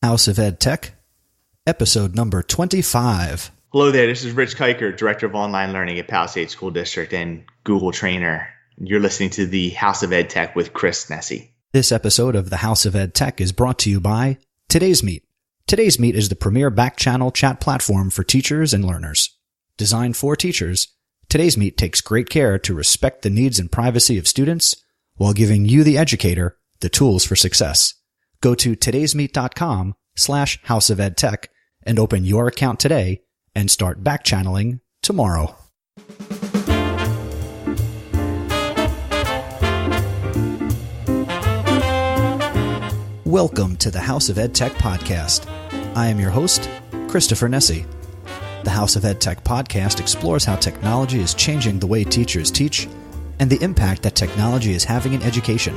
House of EdTech, episode number 25. Hello there, this is Rich Kiker, Director of Online Learning at Palisade School District and Google Trainer. You're listening to the House of EdTech with Chris Nesi. This episode of the House of EdTech is brought to you by Today's Meet. Today's Meet is the premier back-channel chat platform for teachers and learners. Designed for teachers, Today's Meet takes great care to respect the needs and privacy of students while giving you, the educator, the tools for success. Go to today'smeet.com/houseofedtech and open your account today and start back-channeling tomorrow. Welcome to the House of EdTech Podcast. I am your host, Christopher Nesi. The House of EdTech Podcast explores how technology is changing the way teachers teach and the impact that technology is having in education.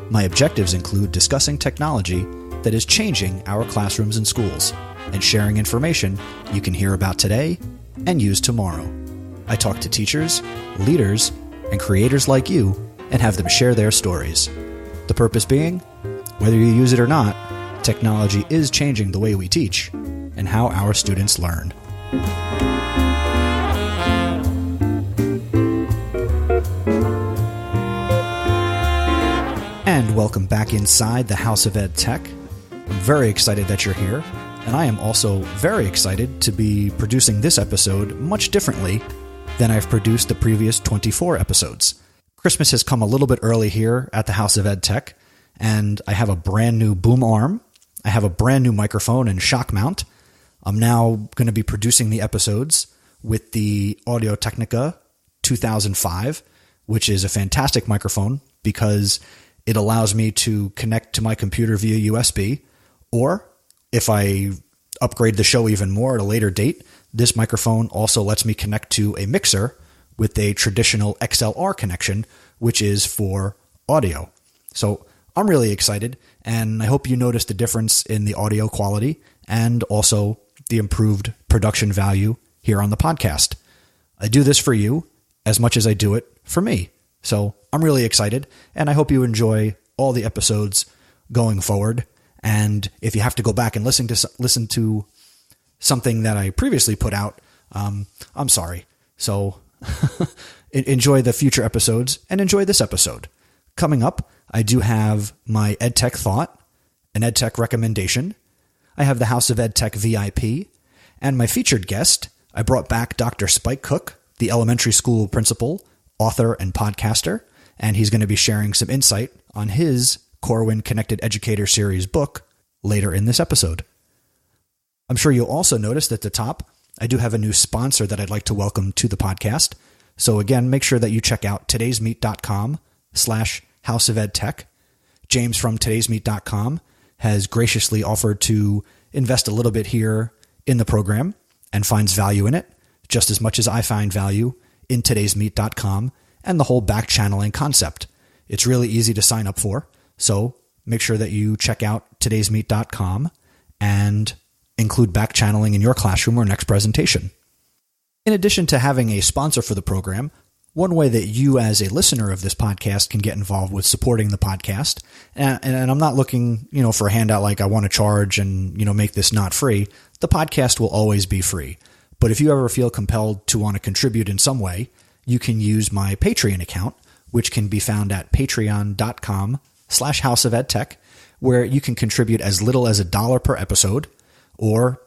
My objectives include discussing technology that is changing our classrooms and schools and sharing information you can hear about today and use tomorrow. I talk to teachers, leaders, and creators like you and have them share their stories. The purpose being, whether you use it or not, technology is changing the way we teach and how our students learn. And welcome back inside the House of EdTech. I'm very excited that you're here, and I am also very excited to be producing this episode much differently than I've produced the previous 24 episodes. Christmas has come a little bit early here at the House of EdTech, and I have a brand new boom arm. I have a brand new microphone and shock mount. I'm now going to be producing the episodes with the Audio-Technica 2005, which is a fantastic microphone because it allows me to connect to my computer via USB, or if I upgrade the show even more at a later date, this microphone also lets me connect to a mixer with a traditional XLR connection, which is for audio. So I'm really excited, and I hope you notice the difference in the audio quality and also the improved production value here on the podcast. I do this for you as much as I do it for me. So I'm really excited, and I hope you enjoy all the episodes going forward. And if you have to go back and listen to something that I previously put out, I'm sorry. So enjoy the future episodes and enjoy this episode. Coming up, I do have my EdTech thought, an EdTech recommendation. I have the House of EdTech VIP, and my featured guest, I brought back Dr. Spike Cook, the elementary school principal, author, and podcaster, and he's going to be sharing some insight on his Corwin Connected Educators Series book later in this episode. I'm sure you'll also notice at the top, I do have a new sponsor that I'd like to welcome to the podcast. So again, make sure that you check out today'smeet.com/houseofedtech. James from today'smeet.com has graciously offered to invest a little bit here in the program and finds value in it, just as much as I find value in today'smeet.com and the whole back-channeling concept. It's really easy to sign up for, so make sure that you check out today'smeet.com and include back-channeling in your classroom or next presentation. In addition to having a sponsor for the program, one way that you as a listener of this podcast can get involved with supporting the podcast, and I'm not looking, for a handout like I want to charge and, make this not free. The podcast will always be free. But if you ever feel compelled to want to contribute in some way, you can use my Patreon account, which can be found at patreon.com/houseofedtech, where you can contribute as little as $1 per episode. Or,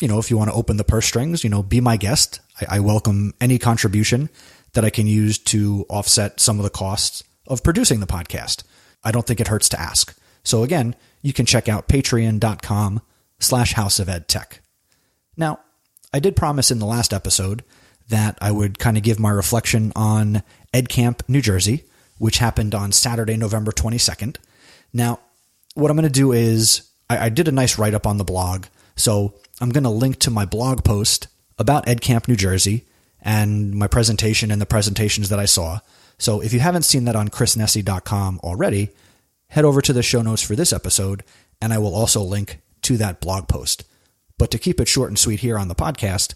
if you want to open the purse strings, be my guest. I welcome any contribution that I can use to offset some of the costs of producing the podcast. I don't think it hurts to ask. So again, you can check out patreon.com/houseofedtech. Now, I did promise in the last episode that I would kind of give my reflection on EdCamp New Jersey, which happened on Saturday, November 22nd. Now, what I'm going to do is I did a nice write-up on the blog, so I'm going to link to my blog post about EdCamp New Jersey and my presentation and the presentations that I saw. So if you haven't seen that on chrisnesi.com already, head over to the show notes for this episode, and I will also link to that blog post. But to keep it short and sweet here on the podcast,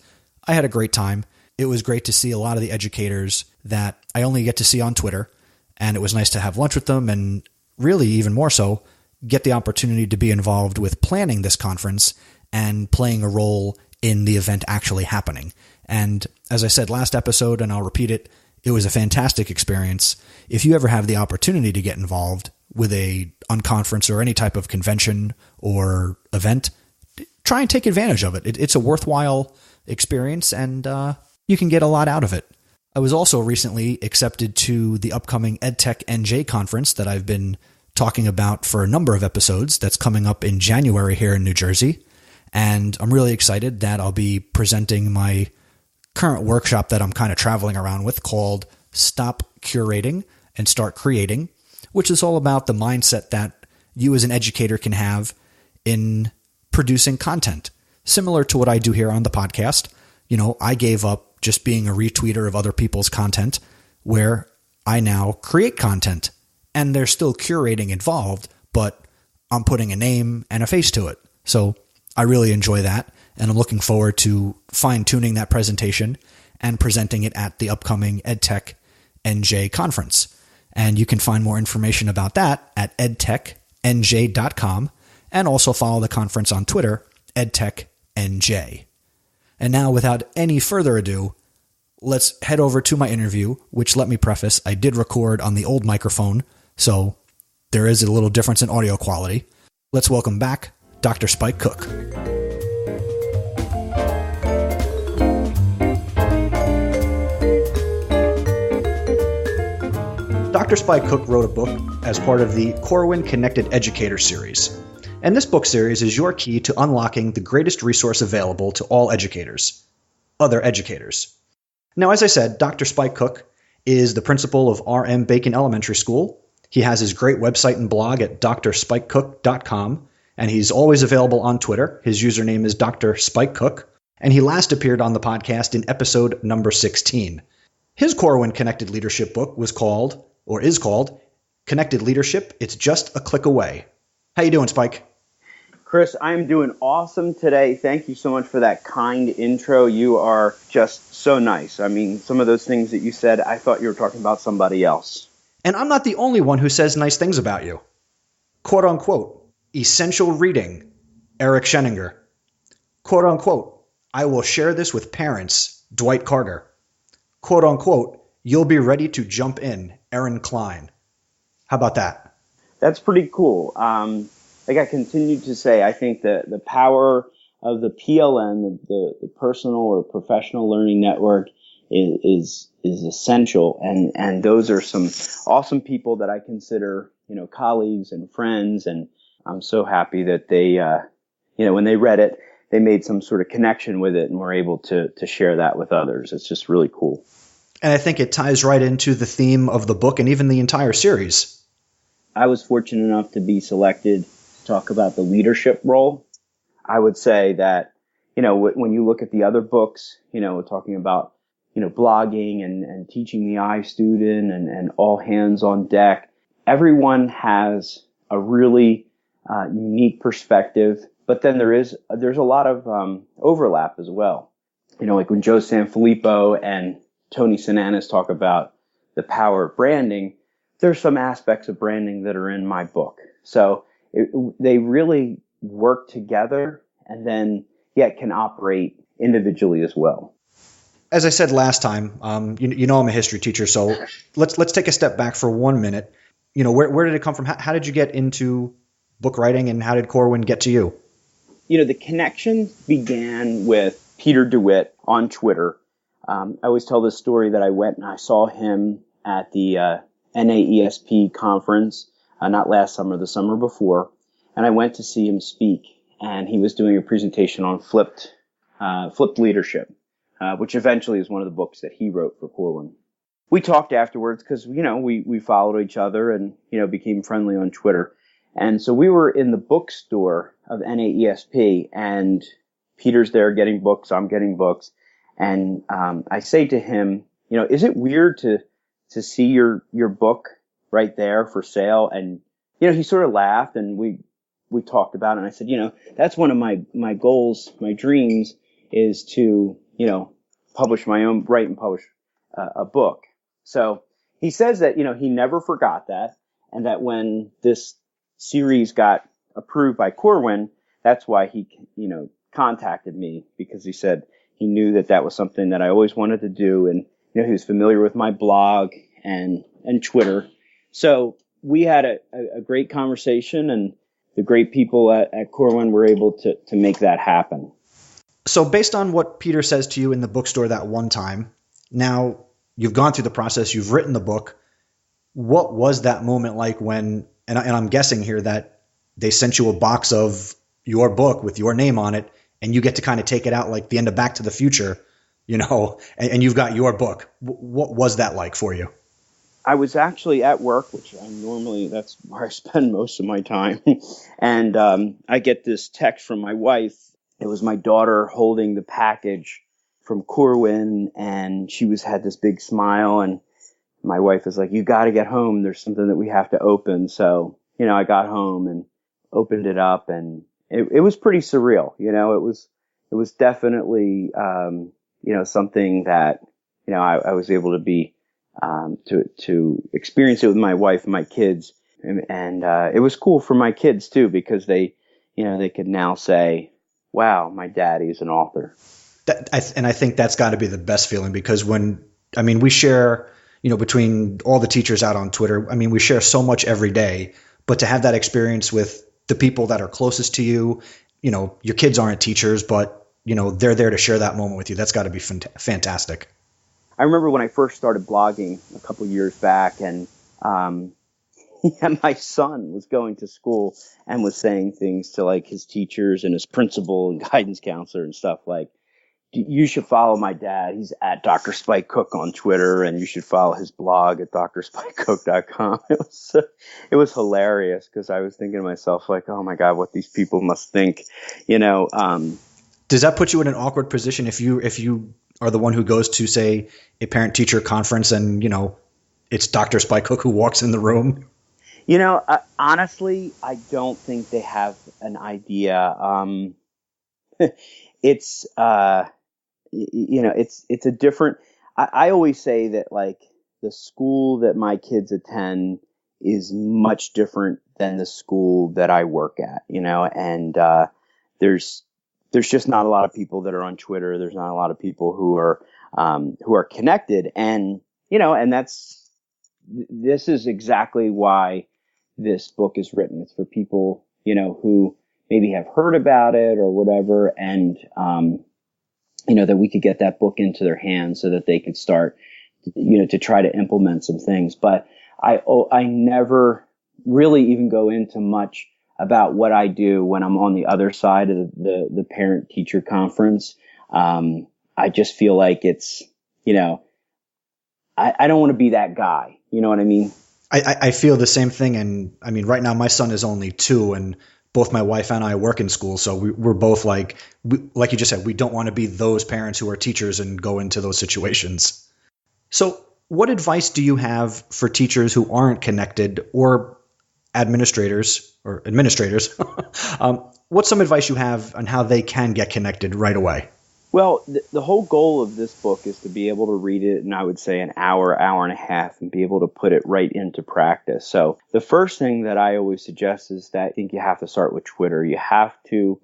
I had a great time. It was great to see a lot of the educators that I only get to see on Twitter, and it was nice to have lunch with them, and really even more so, get the opportunity to be involved with planning this conference and playing a role in the event actually happening. And as I said last episode, and I'll repeat it, it was a fantastic experience. If you ever have the opportunity to get involved with a unconference or any type of convention or event, try and take advantage of it. It's a worthwhile experience, and you can get a lot out of it. I was also recently accepted to the upcoming EdTech NJ conference that I've been talking about for a number of episodes. That's coming up in January here in New Jersey. And I'm really excited that I'll be presenting my current workshop that I'm kind of traveling around with called Stop Curating and Start Creating, which is all about the mindset that you as an educator can have in producing content. Similar to what I do here on the podcast. You know, I gave up just being a retweeter of other people's content, where I now create content, and there's still curating involved, but I'm putting a name and a face to it. So I really enjoy that, and I'm looking forward to fine-tuning that presentation and presenting it at the upcoming EdTech NJ conference. And you can find more information about that at edtechnj.com, and also follow the conference on Twitter, edtechnj. And now, without any further ado, let's head over to my interview, which, let me preface, I did record on the old microphone, so there is a little difference in audio quality. Let's welcome back Dr. Spike Cook. Dr. Spike Cook wrote a book as part of the Corwin Connected Educators Series. And this book series is your key to unlocking the greatest resource available to all educators, other educators. Now, as I said, Dr. Spike Cook is the principal of R.M. Bacon Elementary School. He has his great website and blog at drspikecook.com, and he's always available on Twitter. His username is Dr. Spike Cook, and he last appeared on the podcast in episode number 16. His Corwin Connected Leadership book is called Connected Leadership, It's Just a Click Away. How you doing, Spike? Chris, I'm doing awesome today. Thank you so much for that kind intro. You are just so nice. I mean, some of those things that you said, I thought you were talking about somebody else. And I'm not the only one who says nice things about you. Quote unquote, essential reading, Eric Scheninger. Quote unquote, I will share this with parents, Dwight Carter. Quote unquote, you'll be ready to jump in, Aaron Klein. How about that? That's pretty cool. Like I continue to say, I think that the power of the PLN, the personal or professional learning network, is essential, and those are some awesome people that I consider, colleagues and friends, and I'm so happy that they, when they read it, they made some sort of connection with it and were able to share that with others. It's just really cool. And I think it ties right into the theme of the book and even the entire series. I was fortunate enough to be selected to talk about the leadership role. I would say that, when you look at the other books, talking about, blogging and teaching the I student and all hands on deck, everyone has a really unique perspective. But then there's a lot of overlap as well. Like when Joe Sanfilippo and Tony Sinanis talk about the power of branding, there's some aspects of branding that are in my book. So they really work together and then yet can operate individually as well. As I said last time, I'm a history teacher, so let's take a step back for 1 minute. Where did it come from? How did you get into book writing, and how did Corwin get to you? The connection began with Peter DeWitt on Twitter. I always tell this story that I went and I saw him at the NAESP conference, not last summer, the summer before, and I went to see him speak, and he was doing a presentation on flipped leadership, which eventually is one of the books that he wrote for Corwin. We talked afterwards because, we followed each other and, became friendly on Twitter. And so we were in the bookstore of NAESP, and Peter's there getting books, I'm getting books. And I say to him, is it weird to see your book right there for sale? And, he sort of laughed, and we talked about it. And I said, that's one of my goals, my dreams is to, write and publish a book. So he says that, he never forgot that, and that when this series got approved by Corwin, that's why he, contacted me, because he said he knew that that was something that I always wanted to do. And, he was familiar with my blog and Twitter. So we had a great conversation, and the great people at Corwin were able to make that happen. So based on what Peter says to you in the bookstore that one time, now you've gone through the process, you've written the book. What was that moment like when, and I'm guessing here that they sent you a box of your book with your name on it, and you get to kind of take it out like the end of Back to the Future, and you've got your book. What was that like for you? I was actually at work, which that's where I spend most of my time. And I get this text from my wife. It was my daughter holding the package from Corwin, and she had this big smile, and my wife was like, "You got to get home. There's something that we have to open." So, I got home and opened it up, and it was pretty surreal. It was definitely, something that, I was able to be, to experience it with my wife and my kids. And it was cool for my kids too, because they could now say, "Wow, my daddy's an author." And I think that's got to be the best feeling, because we share, between all the teachers out on Twitter, we share so much every day, but to have that experience with the people that are closest to you, your kids aren't teachers, but, they're there to share that moment with you. That's got to be fantastic. I remember when I first started blogging a couple years back, and my son was going to school and was saying things to like his teachers and his principal and guidance counselor and stuff like, "You should follow my dad. He's at Dr. Spike Cook on Twitter, and you should follow his blog at drspikecook.com." It was hilarious, because I was thinking to myself, like, oh my God, what these people must think, Does that put you in an awkward position if you are the one who goes to, say, a parent-teacher conference and, it's Dr. Spike Cook who walks in the room? Honestly, I don't think they have an idea. It's it's a different. I always say that, like, the school that my kids attend is much different than the school that I work at. And there's just not a lot of people that are on Twitter. There's not a lot of people who are connected, and this is exactly why this book is written. It's for people, who maybe have heard about it or whatever, and that we could get that book into their hands so that they could start, to try to implement some things. But I never really even go into much about what I do when I'm on the other side of the parent-teacher conference. I just feel like it's, I don't want to be that guy. You know what I mean? I feel the same thing. And right now my son is only 2, and both my wife and I work in school. So we're both like you just said, we don't want to be those parents who are teachers and go into those situations. So what advice do you have for teachers who aren't connected, or administrators? What's some advice you have on how they can get connected right away? Well, the whole goal of this book is to be able to read it in, I would say, an hour and a half, and be able to put it right into practice. So the first thing that I always suggest is that I think you have to start with Twitter. You have to,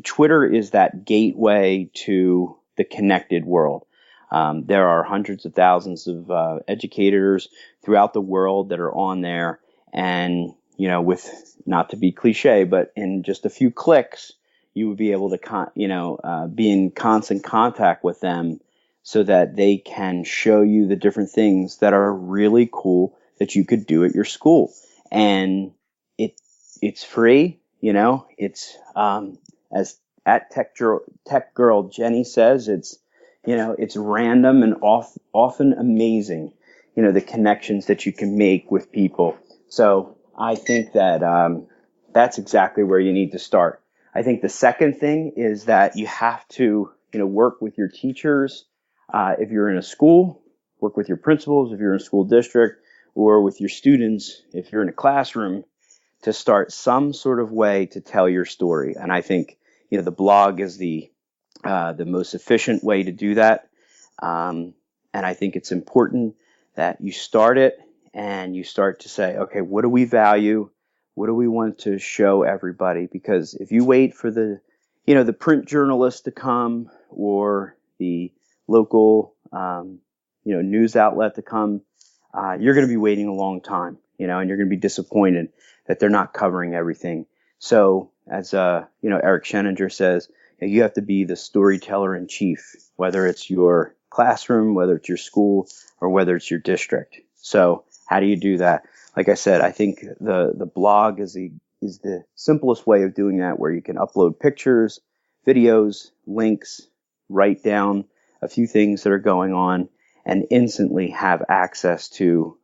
Twitter is that gateway to the connected world. There are hundreds of thousands of educators throughout the world that are on there. And, with, not to be cliche, but in just a few clicks, you would be able to, be in constant contact with them, so that they can show you the different things that are really cool that you could do at your school. And it's free, it's, as at Tech Girl Jenny says, it's random and often amazing, the connections that you can make with people. So I think that that's exactly where you need to start. I think the second thing is that you have to, work with your teachers. If you're in a school, work with your principals if you're in a school district, or with your students if you're in a classroom, to start some sort of way to tell your story. And I think, the blog is the most efficient way to do that. And I think it's important that you start it and you start to say, okay, what do we value? What do we want to show everybody? Because if you wait for the print journalist to come or the local, news outlet to come, you're going to be waiting a long time, and you're going to be disappointed that they're not covering everything. So as, Eric Sheninger says, you have to be the storyteller in chief, whether it's your classroom, whether it's your school, or whether it's your district. So how do you do that? Like I said, I think the blog is the simplest way of doing that, where you can upload pictures, videos, links, write down a few things that are going on, and instantly have access to,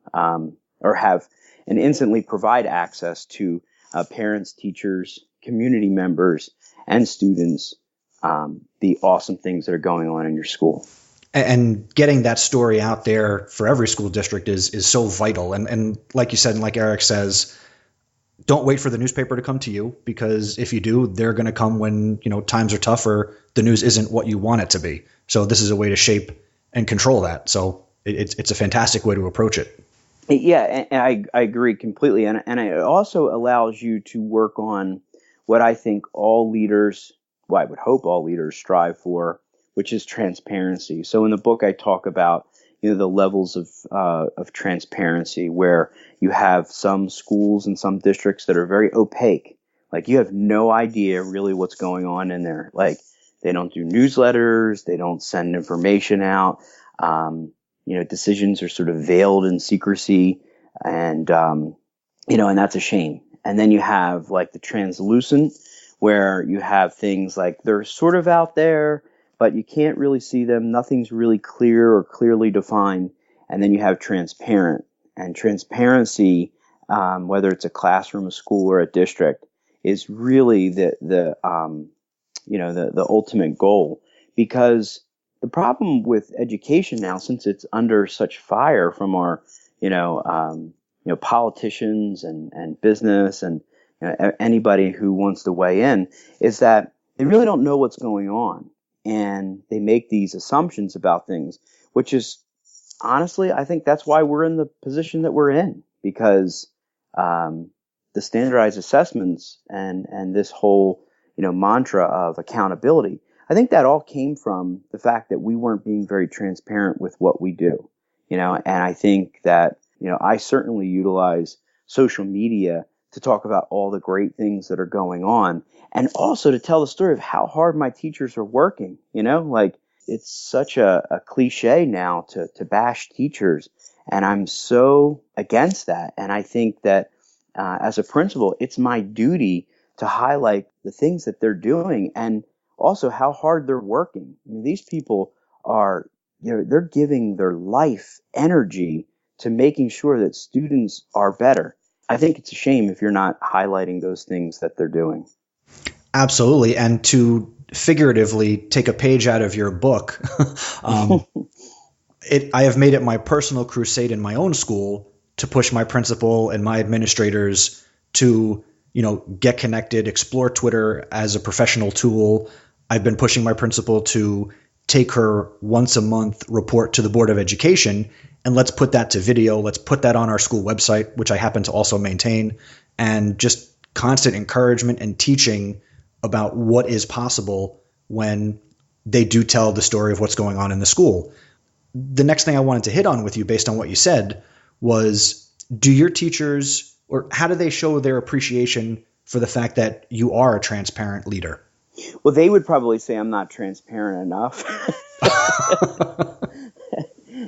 instantly provide access to parents, teachers, community members, and students, the awesome things that are going on in your school. And getting that story out there for every school district is so vital. And like you said, and like Eric says, don't wait for the newspaper to come to you, because if you do, they're going to come when, times are tough or the news isn't what you want it to be. So this is a way to shape and control that. So it's a fantastic way to approach it. Yeah, and I agree completely. And it also allows you to work on what I think I would hope all leaders strive for, which is transparency. So in the book, I talk about the levels of transparency, where you have some schools and some districts that are very opaque. Like, you have no idea really what's going on in there. Like, they don't do newsletters, they don't send information out. Decisions are sort of veiled in secrecy, and and that's a shame. And then you have like the translucent, where you have things like they're sort of out there, but you can't really see them. Nothing's really clear or clearly defined. And then you have transparent. And transparency, whether it's a classroom, a school, or a district, is really the ultimate goal. Because the problem with education now, since it's under such fire from our politicians and business and anybody who wants to weigh in, is that they really don't know what's going on. And they make these assumptions about things, which is, honestly, I think that's why we're in the position that we're in, because the standardized assessments and this whole mantra of accountability, I think that all came from the fact that we weren't being very transparent with what we do. And I think that I certainly utilize social media to talk about all the great things that are going on, and also to tell the story of how hard my teachers are working. Like, it's such a cliche now to bash teachers, and I'm so against that. And I think that as a principal, it's my duty to highlight the things that they're doing, and also how hard they're working. I mean, these people are, they're giving their life energy to making sure that students are better. I think it's a shame if you're not highlighting those things that they're doing. Absolutely. And to figuratively take a page out of your book, I have made it my personal crusade in my own school to push my principal and my administrators to, get connected, explore Twitter as a professional tool. I've been pushing my principal to take her once a month report to the Board of Education, and let's put that to video. Let's put that on our school website, which I happen to also maintain, and just constant encouragement and teaching about what is possible when they do tell the story of what's going on in the school. The next thing I wanted to hit on with you, based on what you said, was, do your teachers, or how do they show their appreciation for the fact that you are a transparent leader? Well, they would probably say I'm not transparent enough.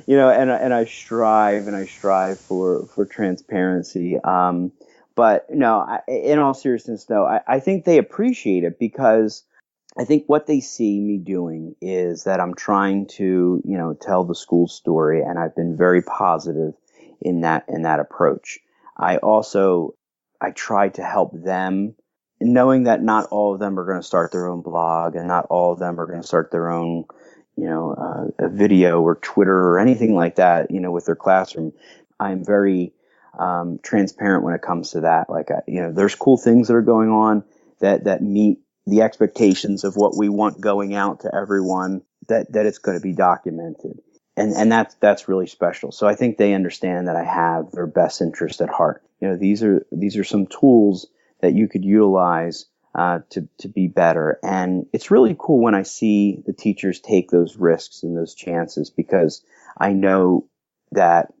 And I strive for transparency. But no, in all seriousness, though, I think they appreciate it, because I think what they see me doing is that I'm trying to, tell the school story, and I've been very positive in that approach. I try to help them, knowing that not all of them are going to start their own blog, and not all of them are going to start their own, a video or Twitter or anything like that, with their classroom. I'm very transparent when it comes to that. Like, there's cool things that are going on that meet the expectations of what we want going out to everyone, that it's going to be documented. and that's really special. So I think they understand that I have their best interest at heart. These are some tools that you could utilize to be better. And it's really cool when I see the teachers take those risks and those chances, because I know that,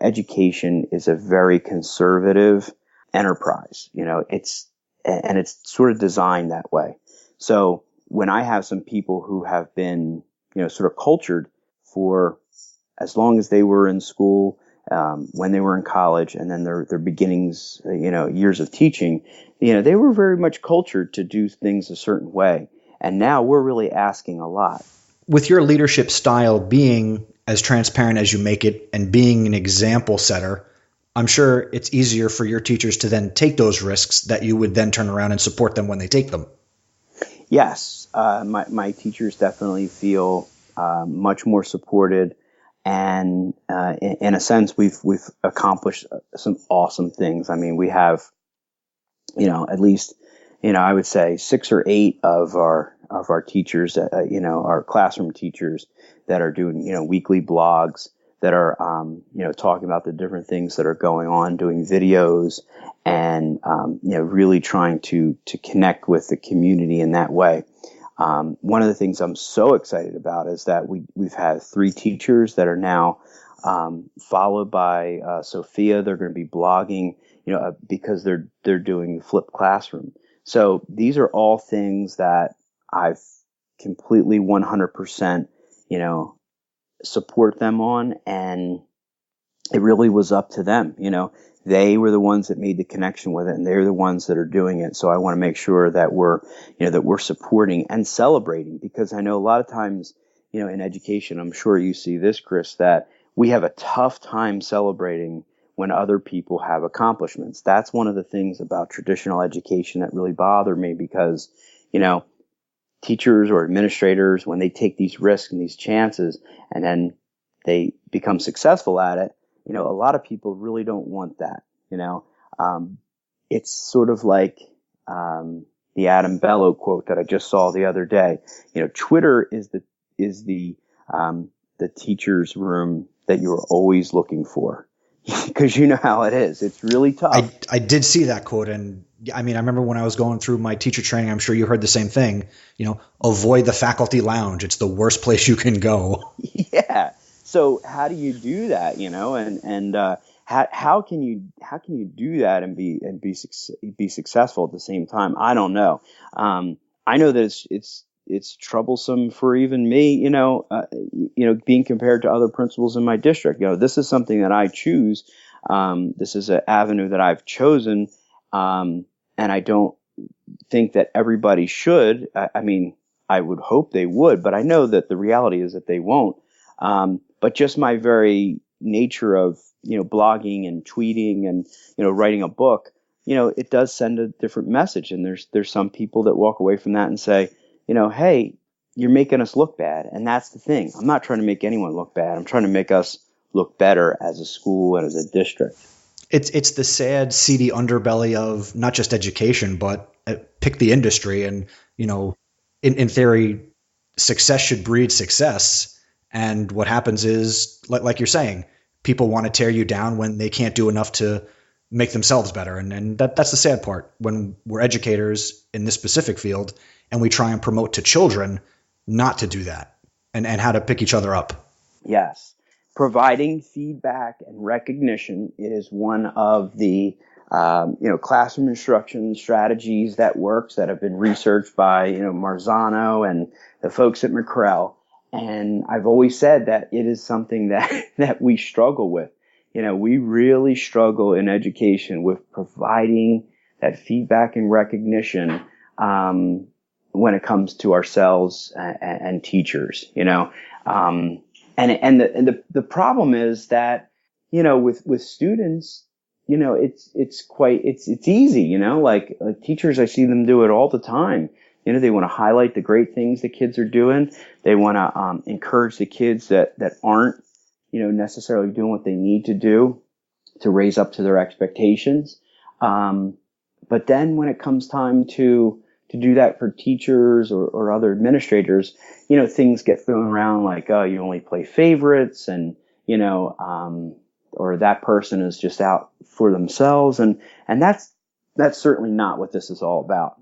education is a very conservative enterprise. It's sort of designed that way. So when I have some people who have been, sort of cultured for as long as they were in school, when they were in college, and then their beginnings, years of teaching, they were very much cultured to do things a certain way. And now we're really asking a lot. With your leadership style being as transparent as you make it and being an example setter, I'm sure it's easier for your teachers to then take those risks that you would then turn around and support them when they take them. Yes, my teachers definitely feel much more supported, and in a sense, we've accomplished some awesome things. I mean, we have, at least, I would say 6 or 8 of our teachers, our classroom teachers that are doing, weekly blogs that are, talking about the different things that are going on, doing videos, and really trying to connect with the community in that way. One of the things I'm so excited about is that we've had 3 teachers that are now followed by Sophia. They're going to be blogging, because they're doing flipped classroom. So these are all things that I've completely 100%, support them on, and it really was up to them. They were the ones that made the connection with it, and they're the ones that are doing it. So I want to make sure that we're supporting and celebrating, because I know a lot of times, in education, I'm sure you see this, Chris, that we have a tough time celebrating when other people have accomplishments. That's one of the things about traditional education that really bothered me, because, teachers or administrators, when they take these risks and these chances and then they become successful at it, a lot of people really don't want that. It's sort of like the Adam Bellow quote that I just saw the other day. Twitter is the teacher's room that you're always looking for, because you know how it is. It's really tough. I did see that quote, and I mean, I remember when I was going through my teacher training, I'm sure you heard the same thing. Avoid the faculty lounge. It's the worst place you can go. Yeah. So how do you do that? How can you do that and be successful at the same time? I don't know. I know that it's troublesome for even me. Being compared to other principals in my district. This is something that I choose. This is an avenue that I've chosen, and I don't think that everybody should. I mean, I would hope they would, but I know that the reality is that they won't. But just my very nature of, blogging and tweeting and, writing a book, it does send a different message. And there's some people that walk away from that and say, hey, you're making us look bad. And that's the thing. I'm not trying to make anyone look bad. I'm trying to make us look better as a school and as a district. It's the sad, seedy underbelly of not just education, but pick the industry. And, in theory, success should breed success. And what happens is, like you're saying, people want to tear you down when they can't do enough to make themselves better. And that's the sad part when we're educators in this specific field and we try and promote to children not to do that and how to pick each other up. Yes. Providing feedback and recognition is one of the classroom instruction strategies that works, that have been researched by, Marzano and the folks at McCrell. And I've always said that it is something that we struggle with. We really struggle in education with providing that feedback and recognition when it comes to ourselves and teachers. And the problem is that with students, it's easy. Like teachers, I see them do it all the time. They want to highlight the great things the kids are doing. They want to encourage the kids that aren't, necessarily doing what they need to do to raise up to their expectations. But then when it comes time to do that for teachers or other administrators, things get thrown around like, oh, you only play favorites, and, or that person is just out for themselves. And that's certainly not what this is all about,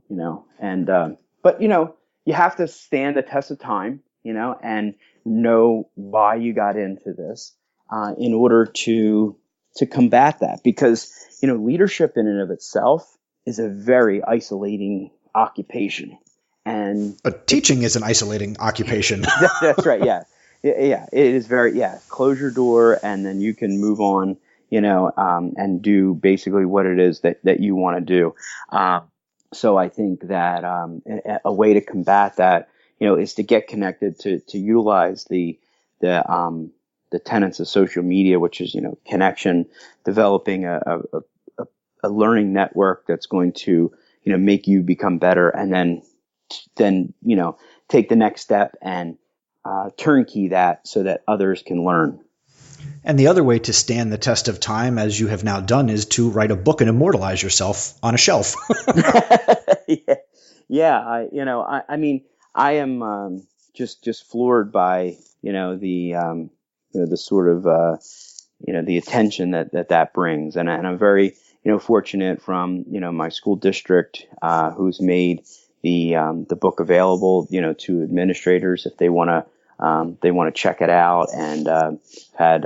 but, you have to stand the test of time, and know why you got into this, in order to combat that, because, leadership in and of itself is a very isolating occupation. But teaching is an isolating occupation. That's right. Yeah. Yeah. It is very, close your door and then you can move on, and do basically what it is that you want to do. So I think that, a way to combat that, is to get connected, to utilize the tenets of social media, which is, connection, developing a learning network that's going to, make you become better, and then, take the next step and turnkey that so that others can learn. And the other way to stand the test of time, as you have now done, is to write a book and immortalize yourself on a shelf. Yeah. I mean, I am just floored by the sort of the attention that brings, and I'm very fortunate from my school district, who's made the book available to administrators if they want to check it out, and had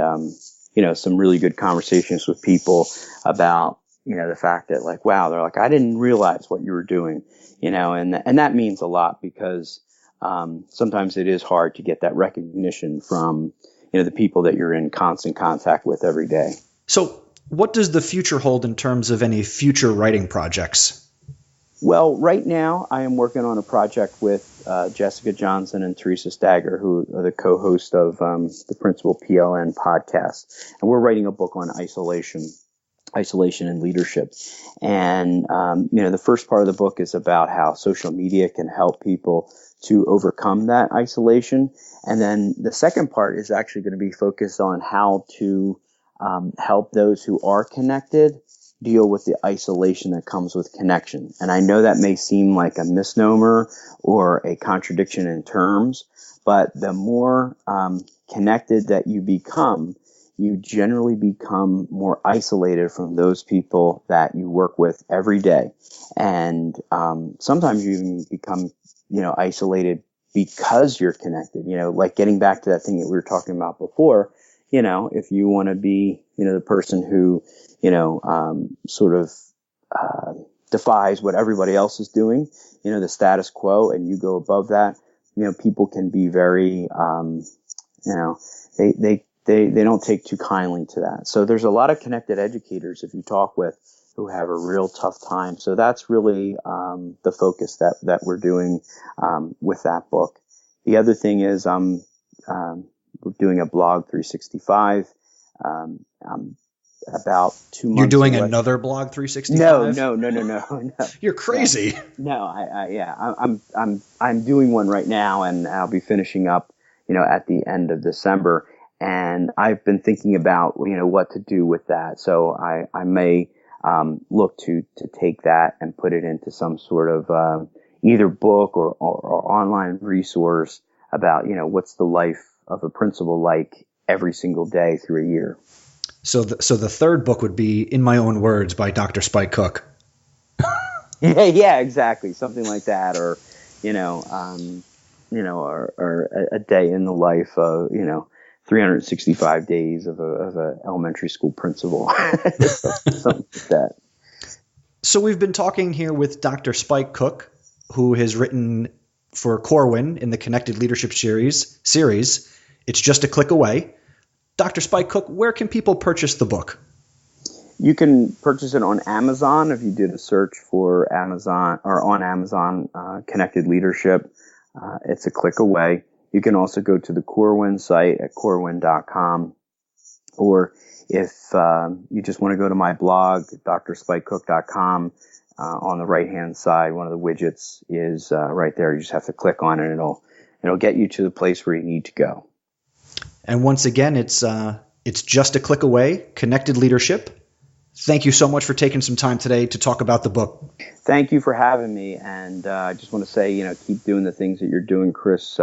some really good conversations with people about the fact that, like, wow, they're like, I didn't realize what you were doing, and that means a lot, because sometimes it is hard to get that recognition from the people that you're in constant contact with every day. So what does the future hold in terms of any future writing projects? Well, right now I am working on a project with Jessica Johnson and Teresa Stagger, who are the co-host of the PrincipalPLN Podcast. And we're writing a book on isolation and leadership. And, the first part of the book is about how social media can help people to overcome that isolation. And then the second part is actually going to be focused on how to help those who are connected deal with the isolation that comes with connection. And I know that may seem like a misnomer or a contradiction in terms, but the more connected that you become, you generally become more isolated from those people that you work with every day. And sometimes you even become, isolated because you're connected, like getting back to that thing that we were talking about before. If you want to be, the person who, sort of defies what everybody else is doing, the status quo, and you go above that, people can be very, they don't take too kindly to that. So there's a lot of connected educators, if you talk with, who have a real tough time. So that's really the focus that we're doing with that book. The other thing is we're doing a blog 365. About 2 months. You're doing away. Another blog 365? No. You're crazy. No, I'm doing one right now, and I'll be finishing up, at the end of December. And I've been thinking about, what to do with that. So I may look to take that and put it into some sort of either book or online resource about, what's the life of a principal like every single day through a year. So the third book would be In My Own Words by Dr. Spike Cook. Yeah, exactly. Something like that. Or, or a day in the life of, 365 days of a elementary school principal. Something like that. So we've been talking here with Dr. Spike Cook, who has written for Corwin in the Connected Leadership Series. It's Just a Click Away. Dr. Spike Cook, where can people purchase the book? You can purchase it on Amazon if you did a search for Amazon or on Amazon Connected Leadership. It's a click away. You can also go to the Corwin site at corwin.com. Or if you just want to go to my blog, drspikecook.com, on the right-hand side, one of the widgets is right there. You just have to click on it, and it'll get you to the place where you need to go. And once again, it's just a click away, Connected Leadership, thank you so much for taking some time today to talk about the book. Thank you for having me. And I just want to say, keep doing the things that you're doing, Chris.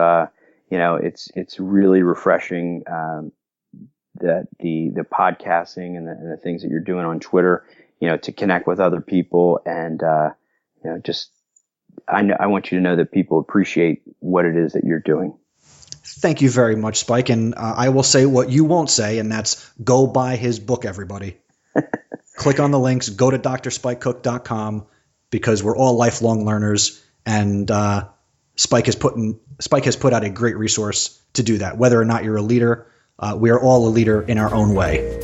It's really refreshing that the podcasting and the things that you're doing on Twitter, to connect with other people. And, I want you to know that people appreciate what it is that you're doing. Thank you very much, Spike. And I will say what you won't say, and that's go buy his book, everybody. Click on the links, go to drspikecook.com, because we're all lifelong learners, and Spike has put out a great resource to do that. Whether or not you're a leader, we are all a leader in our own way.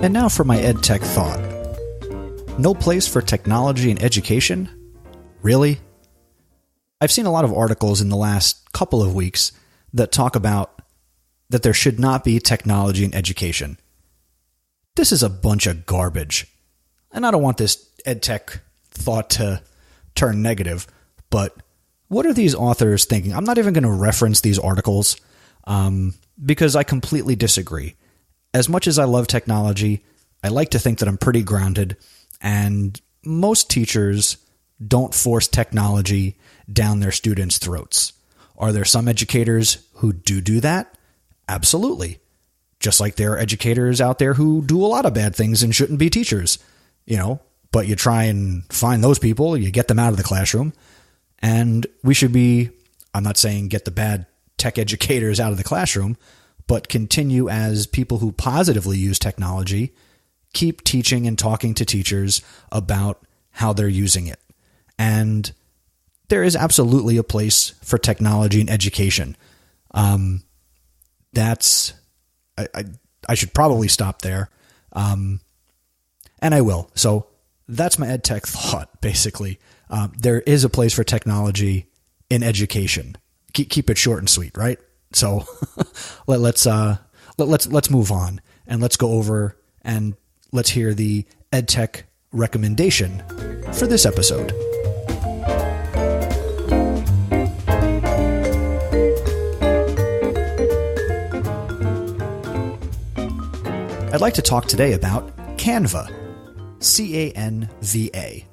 And now for my EdTech thought. No place for technology in education? Really? I've seen a lot of articles in the last couple of weeks that talk about that there should not be technology in education. This is a bunch of garbage. And I don't want this EdTech thought to turn negative, but what are these authors thinking? I'm not even going to reference these articles because I completely disagree. As much as I love technology, I like to think that I'm pretty grounded, and most teachers don't force technology down their students' throats. Are there some educators who do that? Absolutely. Just like there are educators out there who do a lot of bad things and shouldn't be teachers, but you try and find those people, you get them out of the classroom, and we should be, I'm not saying get the bad tech educators out of the classroom, but continue as people who positively use technology, keep teaching and talking to teachers about how they're using it. And there is absolutely a place for technology in education. I should probably stop there. And I will. So that's my EdTech thought, basically. There is a place for technology in education. Keep it short and sweet, right? So let's move on, and let's go over and let's hear the EdTech recommendation for this episode. I'd like to talk today about Canva, C-A-N-V-A.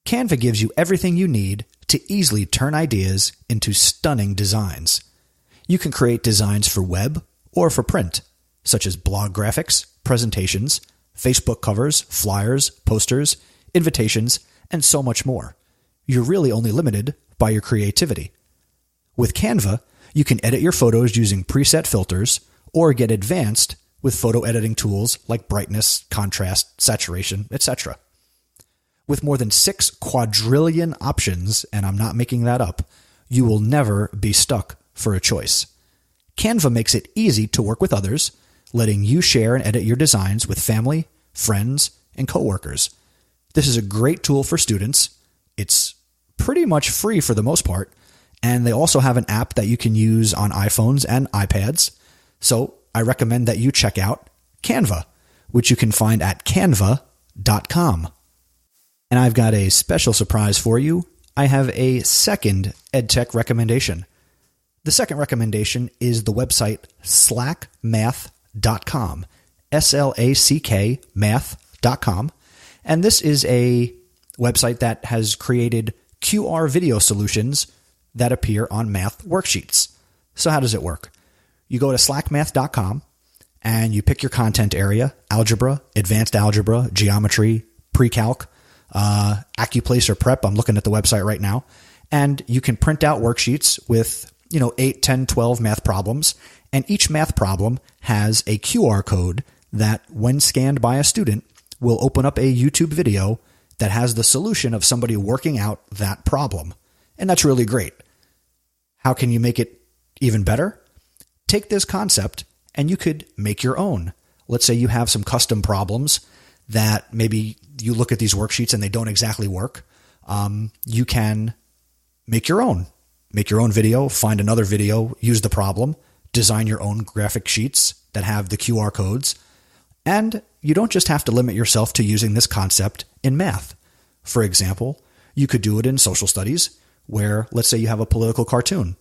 Canva gives you everything you need to easily turn ideas into stunning designs. You can create designs for web or for print, such as blog graphics, presentations, Facebook covers, flyers, posters, invitations, and so much more. You're really only limited by your creativity. With Canva, you can edit your photos using preset filters or get advanced with photo editing tools like brightness, contrast, saturation, etc. With more than 6 quadrillion options, and I'm not making that up, you will never be stuck for a choice. Canva makes it easy to work with others, letting you share and edit your designs with family, friends, and coworkers. This is a great tool for students. It's pretty much free for the most part, and they also have an app that you can use on iPhones and iPads. So I recommend that you check out Canva, which you can find at canva.com. And I've got a special surprise for you. I have a second EdTech recommendation. The second recommendation is the website slackmath.com, S-L-A-C-K math.com. And this is a website that has created QR video solutions that appear on math worksheets. So how does it work? You go to slackmath.com and you pick your content area: algebra, advanced algebra, geometry, pre-calc, Accuplace or prep. I'm looking at the website right now. And you can print out worksheets with 8, 10, 12 math problems. And each math problem has a QR code that, when scanned by a student, will open up a YouTube video that has the solution of somebody working out that problem. And that's really great. How can you make it even better? Take this concept and you could make your own. Let's say you have some custom problems that maybe you look at these worksheets and they don't exactly work. You can make your own. Make your own video, find another video, use the problem, design your own graphic sheets that have the QR codes. And you don't just have to limit yourself to using this concept in math. For example, you could do it in social studies, where, let's say you have a political cartoon.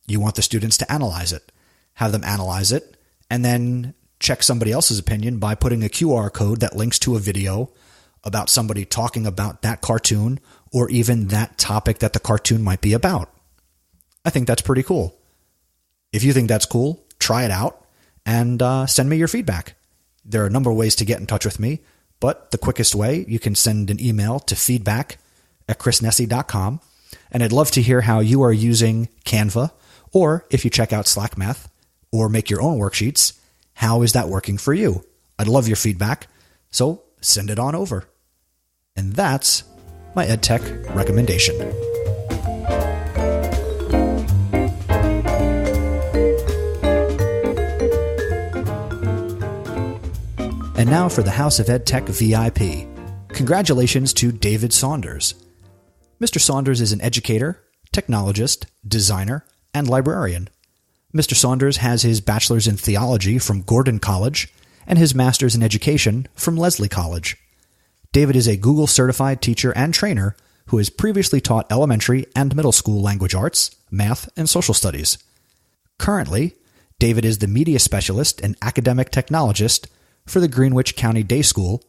You want the students to analyze it, have them analyze it, and then check somebody else's opinion by putting a QR code that links to a video about somebody talking about that cartoon or even that topic that the cartoon might be about. I think that's pretty cool. If you think that's cool, try it out and send me your feedback. There are a number of ways to get in touch with me, but the quickest way, you can send an email to feedback@chrisnessy.com, and I'd love to hear how you are using Canva, or if you check out Slack Math or make your own worksheets, how is that working for you? I'd love your feedback, so send it on over. And that's my EdTech recommendation. And now for the House of EdTech VIP. Congratulations to David Saunders. Mr. Saunders is an educator, technologist, designer, and librarian. Mr. Saunders has his bachelor's in theology from Gordon College and his master's in education from Lesley College. David is a Google certified teacher and trainer who has previously taught elementary and middle school language arts, math, and social studies. Currently, David is the media specialist and academic technologist for the Greenwich County Day School,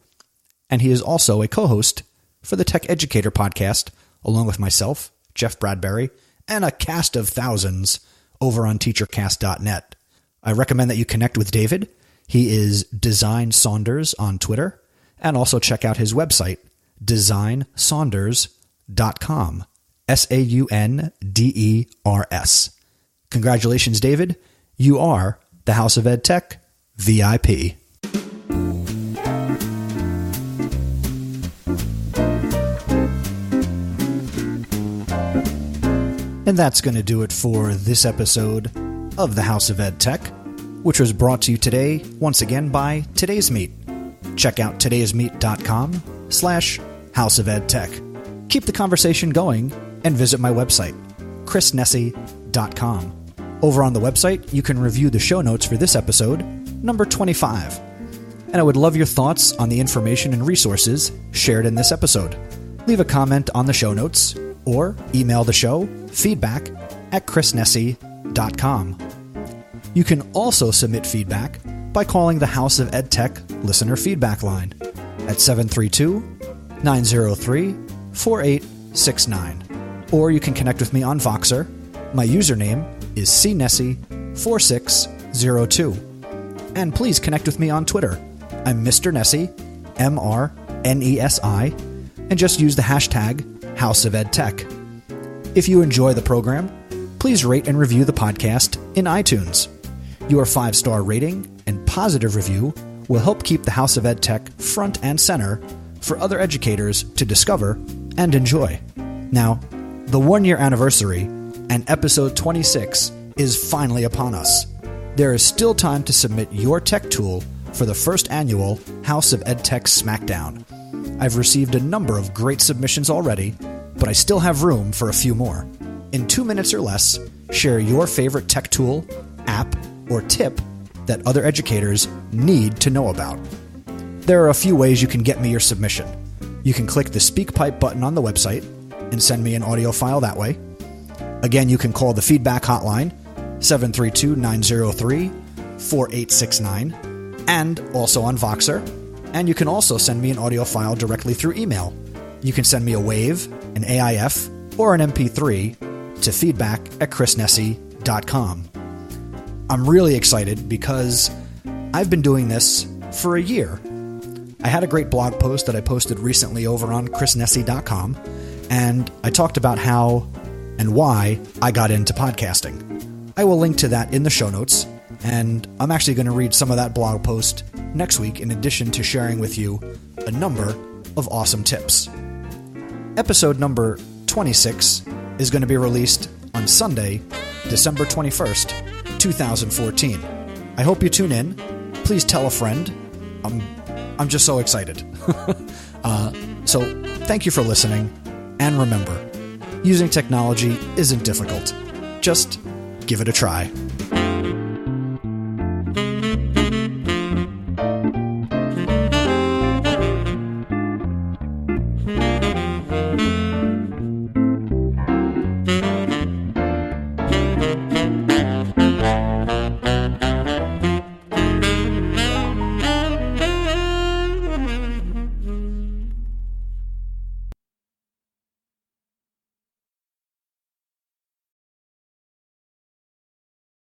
and he is also a co-host for the Tech Educator Podcast, along with myself, Jeff Bradbury, and a cast of thousands over on teachercast.net. I recommend that you connect with David. He is Design Saunders on Twitter, and also check out his website, designsaunders.com, SAUNDERS. Congratulations, David. You are the House of EdTech VIP. And that's going to do it for this episode of the House of EdTech, which was brought to you today, once again, by Today's Meet. Check out todaysmeet.com/House of EdTech. Keep the conversation going and visit my website, chrisnessy.com. Over on the website, you can review the show notes for this episode, number 25. And I would love your thoughts on the information and resources shared in this episode. Leave a comment on the show notes or email the show, feedback@chrisnessy.com. You can also submit feedback by calling the House of EdTech listener feedback line at 732-903-4869. Or you can connect with me on Voxer. My username is cnessy4602. And please connect with me on Twitter. I'm Mr. Nessy, MRNESI, and just use the hashtag House of EdTech. If you enjoy the program, please rate and review the podcast in iTunes. Your 5-star rating and positive review will help keep the House of EdTech front and center for other educators to discover and enjoy. Now, the 1-year anniversary and episode 26 is finally upon us. There is still time to submit your tech tool for the first annual House of EdTech Smackdown. I've received a number of great submissions already, but I still have room for a few more. In 2 minutes or less, share your favorite tech tool, app, or tip that other educators need to know about. There are a few ways you can get me your submission. You can click the SpeakPipe button on the website and send me an audio file that way. Again, you can call the feedback hotline, 732-903-4869, and also on Voxer. And you can also send me an audio file directly through email. You can send me a WAV, an AIF, or an MP3 to feedback@chrisnessy.com. I'm really excited because I've been doing this for a year. I had a great blog post that I posted recently over on chrisnessy.com, and I talked about how and why I got into podcasting. I will link to that in the show notes, and I'm actually going to read some of that blog post next week in addition to sharing with you a number of awesome tips. Episode number 26 is going to be released on Sunday, December 21st, 2014. I hope you tune in. Please tell a friend. I'm just so excited. So thank you for listening. And remember, using technology isn't difficult. Just give it a try.